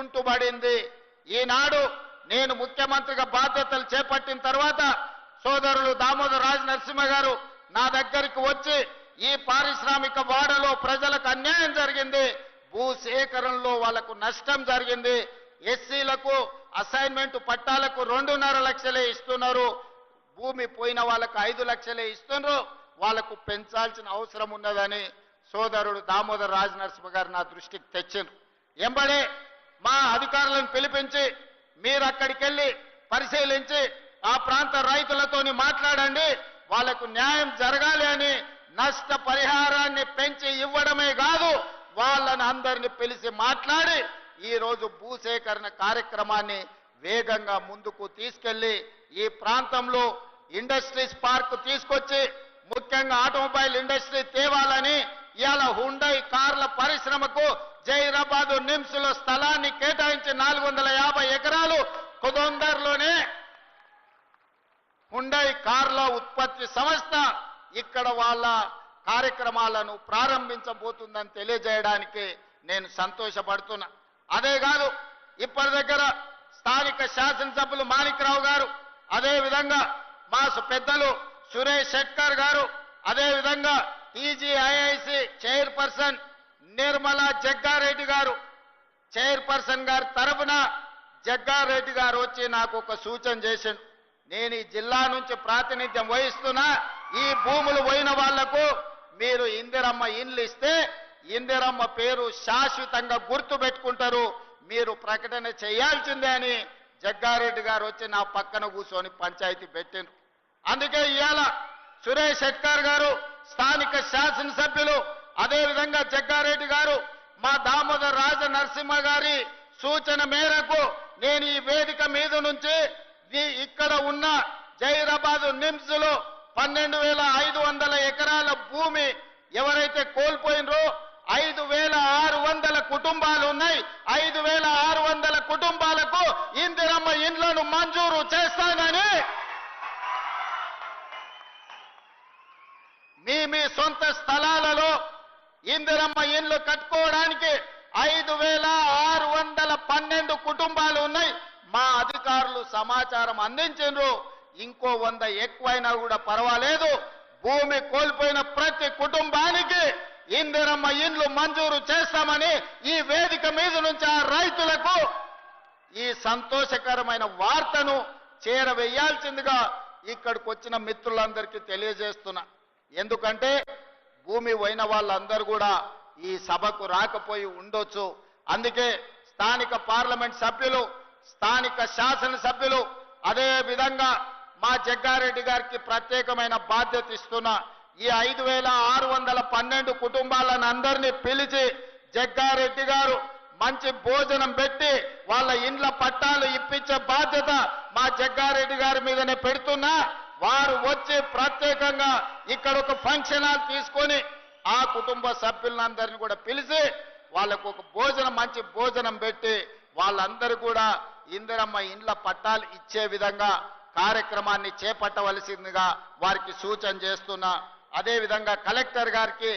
కుంటుబడింది. ఈనాడు నేను ముఖ్యమంత్రిగా బాధ్యతలు చేపట్టిన తర్వాత సోదరులు దామోదర్ రాజ నరసింహ గారు నా దగ్గరికి వచ్చి ఈ పారిశ్రామిక వాడలో ప్రజలకు అన్యాయం జరిగింది, భూసేకరణలో వాళ్లకు నష్టం జరిగింది, ఎస్సీలకు అసైన్మెంట్ పట్టాలకు 2.5 లక్షలే ఇస్తున్నారు, భూమి పోయిన వాళ్ళకు 5 లక్షలే ఇస్తున్నారు, వాళ్లకు పెంచాల్సిన అవసరం ఉన్నదని సోదరుడు దామోదర్ రాజ నరసింహ గారు నా దృష్టికి తెచ్చారు. ఎంబడే మా అధికారులను పిలిపించి మీరు అక్కడికి వెళ్ళి పరిశీలించి ఆ ప్రాంత రైతులతోని మాట్లాడండి, వాళ్లకు న్యాయం జరగాలి అని నష్ట పరిహారాన్ని పెంచి ఇవ్వడమే కాదు వాళ్ళని అందరిని పిలిచి మాట్లాడి ఈ రోజు భూసేకరణ కార్యక్రమాన్ని వేగంగా ముందుకు తీసుకెళ్లి ఈ ప్రాంతంలో ఇండస్ట్రీస్ పార్క్ తీసుకొచ్చి ముఖ్యంగా ఆటోమొబైల్ ఇండస్ట్రీ తేవాలని ఇవాళ హుండై కార్ల పరిశ్రమకు జైరాబాద్ నిమ్స్ లో స్థలాన్ని కేటాయించి 450 ఎకరాలు కొదొందర్లోనే హుండై కార్ల ఉత్పత్తి సంస్థ ఇక్కడ వాళ్ళ కార్యక్రమాలను ప్రారంభించబోతుందని తెలియజేయడానికి నేను సంతోషపడుతున్నా. అదే కాదు ఇప్పటి దగ్గర స్థానిక శాసనసభ్యులు మాణిక్రావు గారు, అదే విధంగా మా పెద్దలు సురేష్ శెట్కర్ గారు, అదే విధంగా టీజీఐఐసి చైర్పర్సన్ నిర్మలా జగ్గారెడ్డి గారు, చైర్పర్సన్ గారి తరఫున జగ్గారెడ్డి గారు వచ్చి నాకు ఒక సూచన చేసిండు. నేను ఈ జిల్లా నుంచి ప్రాతినిధ్యం వహిస్తున్నా, ఈ భూములు పోయిన వాళ్లకు మీరు ఇందిరమ్మ ఇండ్లు ఇస్తే ఇందిరమ్మ పేరు శాశ్వతంగా గుర్తు పెట్టుకుంటారు, మీరు ప్రకటన చేయాల్సిందే అని జగ్గారెడ్డి గారు వచ్చి నా పక్కన కూర్చొని పంచాయతీ పెట్టిండ్రు. అందుకే ఇవాళ సురేష్ శెట్కర్ గారు స్థానిక శాసనసభ్యులు, అదే విధంగా జగ్గారెడ్డి గారు, మా దామోదర్ రాజ నరసింహ గారి సూచన మేరకు నేను ఈ వేదిక మీద నుంచి ఇక్కడ ఉన్న జైరాబాద్ నిమ్స్ లో 12,500 ఎకరాల భూమి ఎవరైతే కోల్పోయినరో 5,600 కుటుంబాలు ఉన్నాయి, 5,600 కుటుంబాలకు ఇందిరమ్మ ఇండ్లను మంజూరు చేస్తానని మీ సొంత స్థలాలలో ఇందిరమ్మ ఇండ్లు కట్టుకోవడానికి 5,612 కుటుంబాలు ఉన్నాయి. మా అధికారులు సమాచారం అందించారు, ఇంకో 100 ఎక్కువైనా కూడా పర్వాలేదు, భూమి కోల్పోయిన ప్రతి కుటుంబానికి ఇందిరమ్మ ఇండ్లు మంజూరు చేస్తామని ఈ వేదిక మీద నుంచి ఆ రైతులకు ఈ సంతోషకరమైన వార్తను చేరవేయాల్సిందిగా ఇక్కడికి వచ్చిన మిత్రులందరికీ తెలియజేస్తున్నా. ఎందుకంటే భూమి పోయిన వాళ్ళందరూ కూడా ఈ సభకు రాకపోయి ఉండొచ్చు. అందుకే స్థానిక పార్లమెంట్ సభ్యులు, స్థానిక శాసనసభ్యులు, అదే విధంగా మా జగ్గారెడ్డి గారికి ప్రత్యేకమైన బాధ్యత ఇస్తున్నా. ఈ 5,612 కుటుంబాలను అందరినీ పిలిచి జగ్గారెడ్డి గారు మంచి భోజనం పెట్టి వాళ్ళ ఇండ్ల పట్టాలు ఇప్పించే బాధ్యత మా జగ్గారెడ్డి గారి మీదనే పెడుతున్నా. వారు వచ్చి ప్రత్యేకంగా ఇక్కడ ఒక ఫంక్షన్ హాల్ తీసుకొని ఆ కుటుంబ సభ్యులందరినీ కూడా పిలిచి వాళ్ళకు ఒక మంచి భోజనం పెట్టి వాళ్ళందరూ కూడా ఇందిరమ్మ ఇండ్ల పట్టాలు ఇచ్చే విధంగా కార్యక్రమాన్ని చేపట్టవలసిందిగా వారికి సూచన చేస్తున్నా. అదే విధంగా కలెక్టర్ గారికి